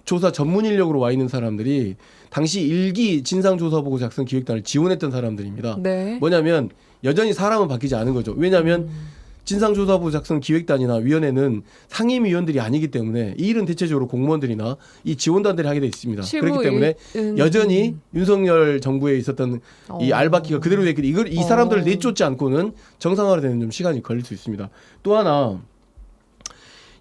조사 전문 인력으로 와 있는 사람들이 당시 1기 진상조사 보고서 작성 기획단을 지원했던 사람들입니다. 네. 뭐냐면 여전히 사람은 바뀌지 않은 거죠. 왜냐하면 진상조사부 작성 기획단이나 위원회는 상임위원들이 아니기 때문에 이 일은 대체적으로 공무원들이나 이 지원단들이 하게 돼 있습니다. 그렇기 때문에 여전히 윤석열 정부에 있었던 이 알박기가 그대로 돼 있기 때문에 이 사람들을 내쫓지 않고는 정상화되는 좀 시간이 걸릴 수 있습니다. 또 하나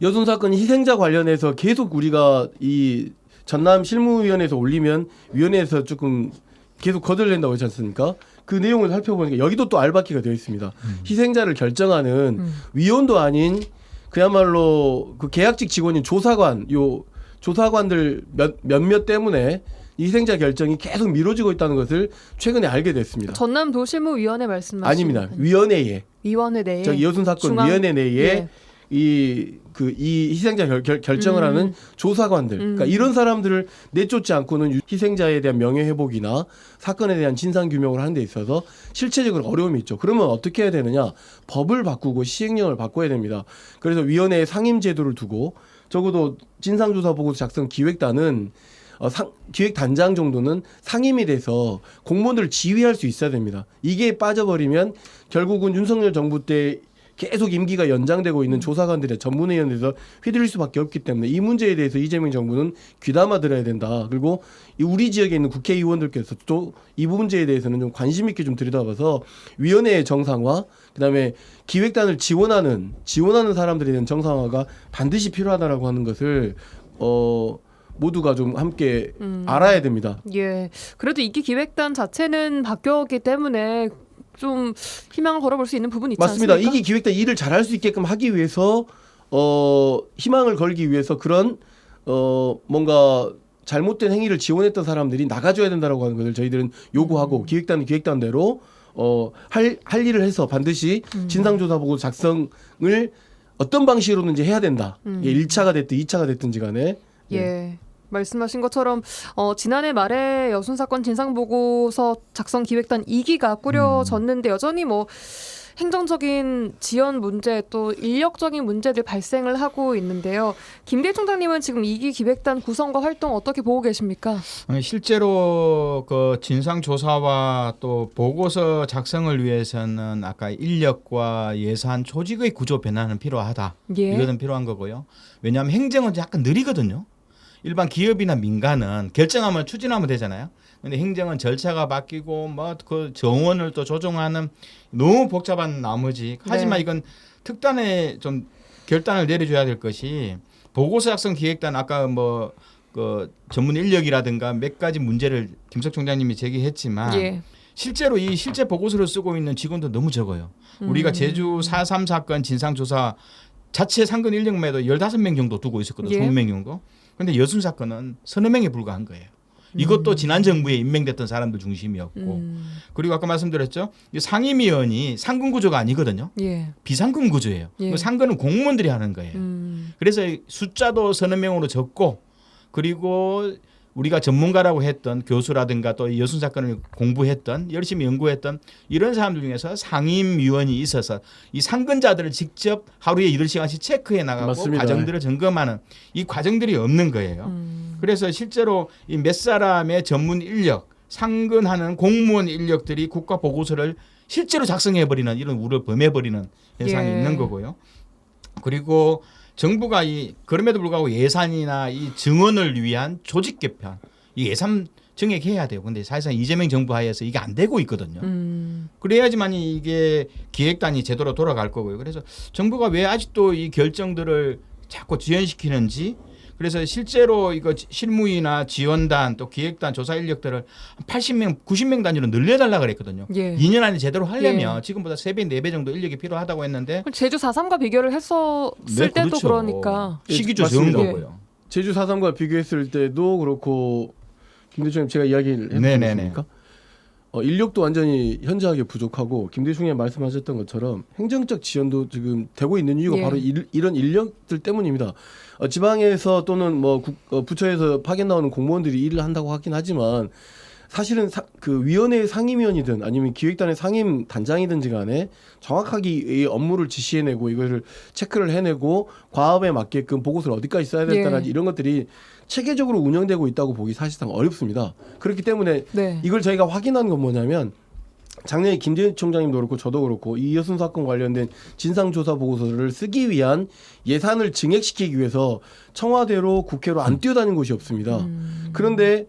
여순 사건 희생자 관련해서 계속 우리가 이 전남 실무위원회에서 올리면 위원회에서 조금 계속 거들낸다고 했지 않습니까? 그 내용을 살펴보니까 여기도 또 알박기가 되어 있습니다. 희생자를 결정하는 위원도 아닌 그야말로 그 계약직 직원인 조사관들 몇몇 때문에 희생자 결정이 계속 미뤄지고 있다는 것을 최근에 알게 됐습니다. 전남도실무위원회 말씀하시는 아닙니다. 위원회 내에 저기 여순 사건 위원회 내에 예. 이 희생자 결정을 하는 조사관들, 그러니까 이런 사람들을 내쫓지 않고는 희생자에 대한 명예회복이나 사건에 대한 진상규명을 하는 데 있어서 실체적으로 어려움이 있죠. 그러면 어떻게 해야 되느냐? 법을 바꾸고 시행령을 바꿔야 됩니다. 그래서 위원회에 상임 제도를 두고 적어도 진상조사 보고서 작성 기획단은 기획단장 정도는 상임이 돼서 공무원들을 지휘할 수 있어야 됩니다. 이게 빠져버리면 결국은 윤석열 정부 때 계속 임기가 연장되고 있는 조사관들의 전문위원회에서 휘둘릴 수밖에 없기 때문에 이 문제에 대해서 이재명 정부는 귀담아 들어야 된다. 그리고 우리 지역에 있는 국회의원들께서 또 이 문제에 대해서는 좀 관심 있게 좀 들여다봐서 위원회의 정상화, 그다음에 기획단을 지원하는 사람들에 대한 정상화가 반드시 필요하다라고 하는 것을 모두가 좀 함께 알아야 됩니다. 예. 그래도 이기 기획단 자체는 바뀌었기 때문에 좀 희망을 걸어볼 수 있는 부분이 있지 맞습니다. 않습니까? 이기 기획단 일을 잘할 수 있게끔 하기 위해서 희망을 걸기 위해서 그런 뭔가 잘못된 행위를 지원했던 사람들이 나가줘야 된다라고 하는 것을 저희들은 요구하고 기획단은 기획단대로 할 일을 해서 반드시 진상조사 보고 작성을 어떤 방식으로든지 해야 된다. 이게 1차가 됐든 2차가 됐든지 간에. 예. 말씀하신 것처럼 지난해 말에 여순 사건 진상 보고서 작성 기획단 2기가 꾸려졌는데 여전히 뭐 행정적인 지연 문제 또 인력적인 문제들 발생을 하고 있는데요. 김대희 총장님은 지금 2기 기획단 구성과 활동 어떻게 보고 계십니까? 실제로 그 진상 조사와 또 보고서 작성을 위해서는 아까 인력과 예산 조직의 구조 변화는 필요하다. 예. 이것은 필요한 거고요. 왜냐하면 행정은 약간 느리거든요. 일반 기업이나 민간은 결정하면 추진하면 되잖아요. 근데 행정은 절차가 바뀌고 뭐 그 정원을 또 조정하는 너무 복잡한 나머지 하지만 이건 특단의 좀 결단을 내려줘야 될 것이 보고서 작성 기획단 아까 뭐 그 전문 인력이라든가 몇 가지 문제를 김석 총장님이 제기했지만 실제로 이 실제 보고서를 쓰고 있는 직원도 너무 적어요. 우리가 제주 4.3 사건 진상조사 자체 상근 인력만 해도 15명 정도 두고 있었거든요. 20명 정도. 근데 여순 사건은 서너 명에 불과한 거예요. 이것도 지난 정부에 임명됐던 사람들 중심이었고 그리고 아까 말씀드렸죠. 이 상임위원이 상근 구조가 아니거든요. 비상근 구조예요. 상근은 공무원들이 하는 거예요. 그래서 숫자도 서너 명으로 적고 그리고 우리가 전문가라고 했던 교수라든가 또 여순 사건을 공부했던 열심히 연구했던 이런 사람들 중에서 상임위원이 있어서 이 상근자들을 직접 하루에 8시간씩 체크해 나가고 맞습니다. 과정들을 점검하는 이 과정들이 없는 거예요. 그래서 실제로 이 몇 사람의 전문 인력, 상근하는 공무원 인력들이 국가 보고서를 실제로 작성해버리는 이런 우를 범해버리는 현상이 예. 있는 거고요. 그리고 정부가 그럼에도 불구하고 예산이나 이 증언을 위한 조직 개편, 이 예산 증액해야 돼요. 근데 사실상 이재명 정부 하에서 이게 안 되고 있거든요. 그래야지만 이게 기획단이 제대로 돌아갈 거고요. 그래서 정부가 왜 아직도 이 결정들을 자꾸 지연시키는지, 그래서 실제로 이거 실무위나 지원단 또 기획단 조사 인력들을 80명, 90명 단위로 늘려달라 그랬거든요. 예. 2년 안에 제대로 하려면 예. 지금보다 3배, 4배 정도 인력이 필요하다고 했는데 제주 4.3과 비교를 했었을 네, 때도 그렇죠. 그러니까 시기죠. 맞습니다. 적은 거고요. 제주 4.3과 비교했을 때도 그렇고 김대중님 제가 이야기를 해보겠습니까? 인력도 완전히 현저하게 부족하고 김대중님 말씀하셨던 것처럼 행정적 지연도 지금 되고 있는 이유가 예. 바로 이런 인력들 때문입니다. 지방에서 또는 뭐 부처에서 파견 나오는 공무원들이 일을 한다고 하긴 하지만 사실은 그 위원회 상임위원이든 아니면 기획단의 상임 단장이든지 간에 정확하게 이 업무를 지시해내고 이것을 체크를 해내고 과업에 맞게끔 보고서를 어디까지 써야 될까라든지 예. 이런 것들이 체계적으로 운영되고 있다고 보기 사실상 어렵습니다. 그렇기 때문에 네. 이걸 저희가 확인한 건 뭐냐면 작년에 김재현 총장님도 그렇고 저도 그렇고 이 여순 사건 관련된 진상조사 보고서를 쓰기 위한 예산을 증액시키기 위해서 청와대로 국회로 안 뛰어다닌 곳이 없습니다. 그런데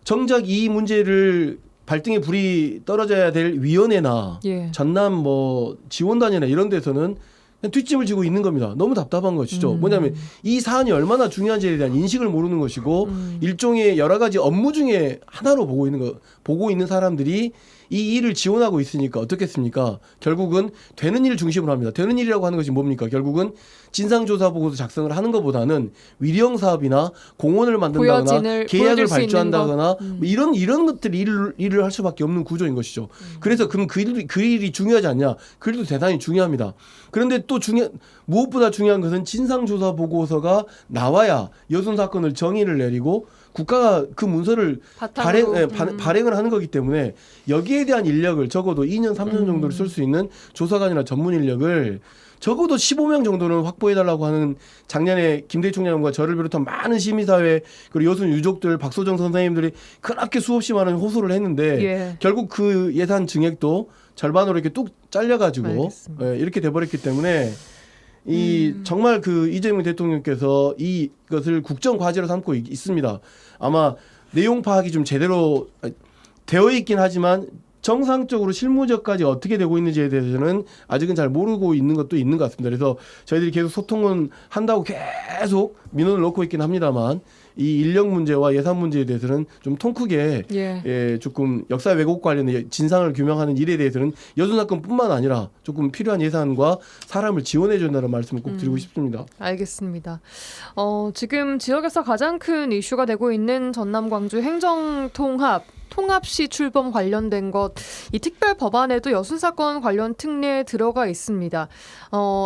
정작 이 문제를 발등에 불이 떨어져야 될 위원회나 예. 전남 뭐 지원단이나 이런 데서는 그냥 뒷짐을 지고 있는 겁니다. 너무 답답한 것이죠. 뭐냐면 이 사안이 얼마나 중요한지에 대한 인식을 모르는 것이고 일종의 여러 가지 업무 중에 하나로 보고 있는 사람들이 이 일을 지원하고 있으니까 어떻겠습니까? 결국은 되는 일 중심으로 합니다. 되는 일이라고 하는 것이 뭡니까? 결국은 진상조사 보고서 작성을 하는 것보다는 위령 사업이나 공원을 만든다거나 계약을 보여줄 수 발주한다거나 있는 뭐 이런 것들이 일을 할 수밖에 없는 구조인 것이죠. 그래서 그럼 그 일이 중요하지 않냐? 그 일도 대단히 중요합니다. 그런데 또 무엇보다 중요한 것은 진상조사 보고서가 나와야 여순 사건을 정의를 내리고 국가가 그 문서를 발행을 하는 거기 때문에 여기에 대한 인력을 적어도 2년, 3년 정도를 쓸 수 있는 조사관이나 전문 인력을 적어도 15명 정도는 확보해달라고 하는 작년에 김대중 총장과 저를 비롯한 많은 시민사회 그리고 여순 유족들, 박소정 선생님들이 그렇게 수없이 많은 호소를 했는데 예. 결국 그 예산 증액도 절반으로 이렇게 뚝 잘려가지고 이렇게 돼버렸기 때문에 정말 그 이재명 대통령께서 이것을 국정 과제로 삼고 있습니다. 아마 내용 파악이 좀 제대로 되어 있긴 하지만 정상적으로 실무적까지 어떻게 되고 있는지에 대해서는 아직은 잘 모르고 있는 것도 있는 것 같습니다. 그래서 저희들이 계속 소통은 한다고 계속 민원을 넣고 있긴 합니다만 이 인력 문제와 예산 문제에 대해서는 좀 통 크게 조금 역사 왜곡 관련된 진상을 규명하는 일에 대해서는 여순 사건뿐만 아니라 조금 필요한 예산과 사람을 지원해 준다는 말씀을 꼭 드리고 싶습니다. 알겠습니다. 지금 지역에서 가장 큰 이슈가 되고 있는 전남 광주 통합시 출범 관련된 것, 이 특별 법안에도 여순 사건 관련 특례에 들어가 있습니다.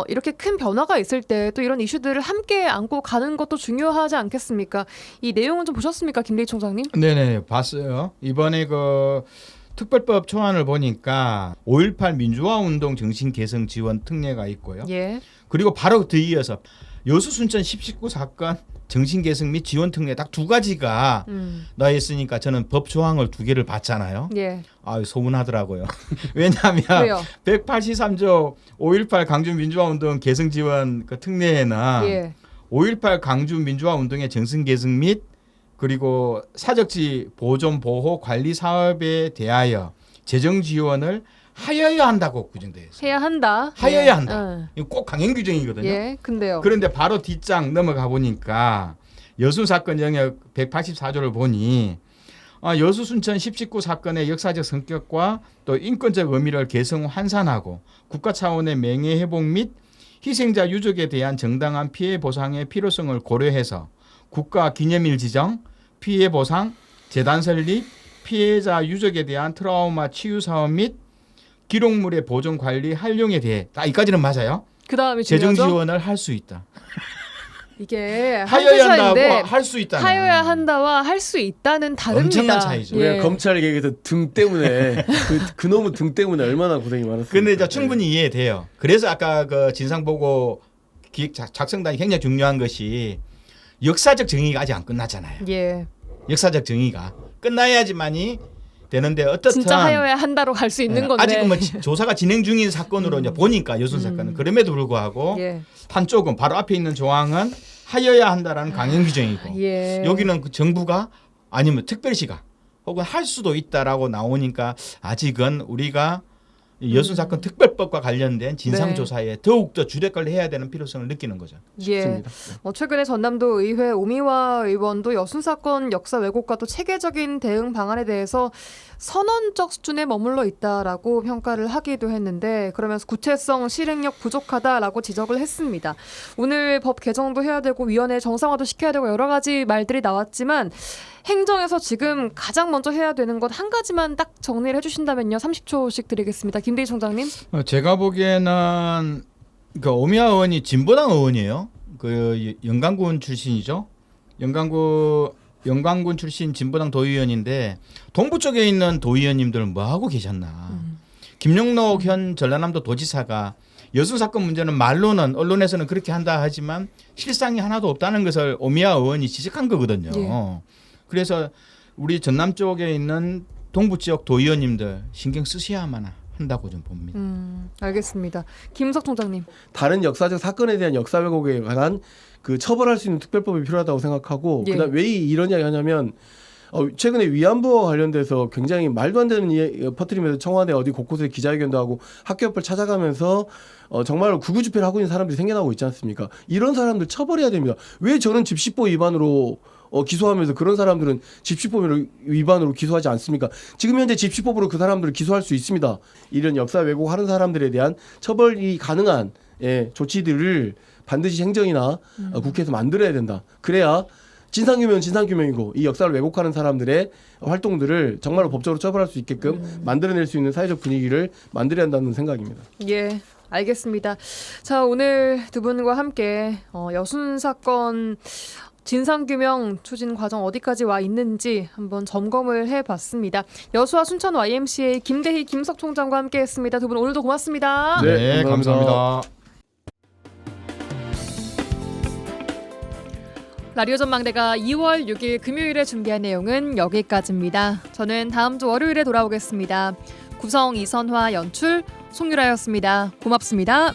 이렇게 큰 변화가 있을 때 또 이런 이슈들을 함께 안고 가는 것도 중요하지 않겠습니까? 이 내용은 좀 보셨습니까, 김대희 총장님? 네네, 봤어요. 이번에 그 특별법 초안을 보니까 5.18 민주화 운동 정신 개성 지원 특례가 있고요. 예. 그리고 바로 뒤이어서 여수 순천 10.19 사건 정신 개성 및 지원 특례 딱 두 가지가 나와 있으니까 저는 법 조항을 두 개를 봤잖아요. 예. 소문하더라고요. 왜냐하면 183조 5.18 강주 민주화 운동 개성 지원 그 특례에는 5.18 강주 민주화 운동의 정신 개성 및 그리고 사적지 보존 보호 관리 사업에 대하여 재정 지원을 하여야 한다고 규정되어 있어요. 해야 한다. 하여야 한다. 이거 꼭 강행 규정이거든요. 예, 근데요. 그런데 바로 뒷장 넘어가 보니까 여수 사건 영역 184조를 보니 여수 순천 10.19 사건의 역사적 성격과 또 인권적 의미를 개성 환산하고 국가 차원의 명예 회복 및 희생자 유족에 대한 정당한 피해 보상의 필요성을 고려해서 국가 기념일 지정, 피해 보상, 재단 설립, 피해자 유족에 대한 트라우마 치유 사업 및 기록물의 보존 관리 활용에 대해 여기까지는 맞아요. 그다음에 재정 지원을 할 수 있다. 이게 하여야 한다고 할 수 있다. 하여야 한다와 할 수 있다는 다릅니다. 엄청난 차이죠. 우리가 검찰 개혁에서 등 때문에 그놈의 등 때문에 얼마나 고생이 많았어요. 근데 이제 충분히 이해돼요. 그래서 아까 그 진상보고 기획 작성단이 굉장히 중요한 것이 역사적 정의가 아직 안 끝났잖아요. 예. 역사적 정의가 끝나야지만이 되는데 어떻든 진짜 하여야 한다로 갈 수 있는 건데. 아직은 뭐 조사가 진행 중인 사건으로 이제 보니까 여순 사건은 그럼에도 불구하고 예. 한쪽은 바로 앞에 있는 조항은 하여야 한다라는 강행 규정이고 예. 여기는 그 정부가 아니면 특별시가 혹은 할 수도 있다라고 나오니까 아직은 우리가 이 여순 사건 특별법과 관련된 진상 조사에 더욱더 주력을 해야 되는 필요성을 느끼는 거죠. 예. 최근에 전남도 의회 오미화 의원도 여순 사건 역사 왜곡과 또 체계적인 대응 방안에 대해서 선언적 수준에 머물러 있다라고 평가를 하기도 했는데 그러면서 구체성 실행력 부족하다라고 지적을 했습니다. 오늘 법 개정도 해야 되고 위원회 정상화도 시켜야 되고 여러 가지 말들이 나왔지만 행정에서 지금 가장 먼저 해야 되는 것 한 가지만 딱 정리를 해주신다면요. 30초씩 드리겠습니다. 김대희 총장님. 제가 보기에는 그 오미화 의원이 진보당 의원이에요. 그 영광군 출신이죠. 영광군 출신 진보당 도의원인데 동부 쪽에 있는 도의원님들은 뭐 하고 계셨나. 김용록 현 전라남도 도지사가 여순 사건 문제는 말로는 언론에서는 그렇게 한다 하지만 실상이 하나도 없다는 것을 오미화 의원이 지적한 거거든요. 예. 그래서 우리 전남 쪽에 있는 동부 지역 도의원님들 신경 쓰셔야만 한다고 좀 봅니다. 알겠습니다. 김석 총장님. 다른 역사적 사건에 대한 역사 왜곡에 관한 그 처벌할 수 있는 특별법이 필요하다고 생각하고 예. 그다음 왜 이런 이야기 하냐면 최근에 위안부와 관련돼서 굉장히 말도 안 되는 퍼뜨리면서 청와대 어디 곳곳에 기자회견도 하고 학교 옆을 찾아가면서 정말 구구 집회를 하고 있는 사람들이 생겨나고 있지 않습니까? 이런 사람들 처벌해야 됩니다. 왜 저는 집시법 위반으로 기소하면서 그런 사람들은 집시법 위반으로 기소하지 않습니까? 지금 현재 집시법으로 그 사람들을 기소할 수 있습니다. 이런 역사 왜곡하는 사람들에 대한 처벌이 가능한 조치들을 반드시 행정이나 국회에서 만들어야 된다. 그래야 진상규명은 진상규명이고 이 역사를 왜곡하는 사람들의 활동들을 정말로 법적으로 처벌할 수 있게끔 만들어낼 수 있는 사회적 분위기를 만들어야 한다는 생각입니다. 예. 알겠습니다. 자, 오늘 두 분과 함께 여순 사건 진상규명 추진 과정 어디까지 와 있는지 한번 점검을 해봤습니다. 여수와 순천 YMCA 김대희 김석 총장과 함께했습니다. 두 분 오늘도 고맙습니다. 네, 감사합니다. 라디오 전망대가 2월 6일 금요일에 준비한 내용은 여기까지입니다. 저는 다음 주 월요일에 돌아오겠습니다. 구성 이선화, 연출 송유라였습니다. 고맙습니다.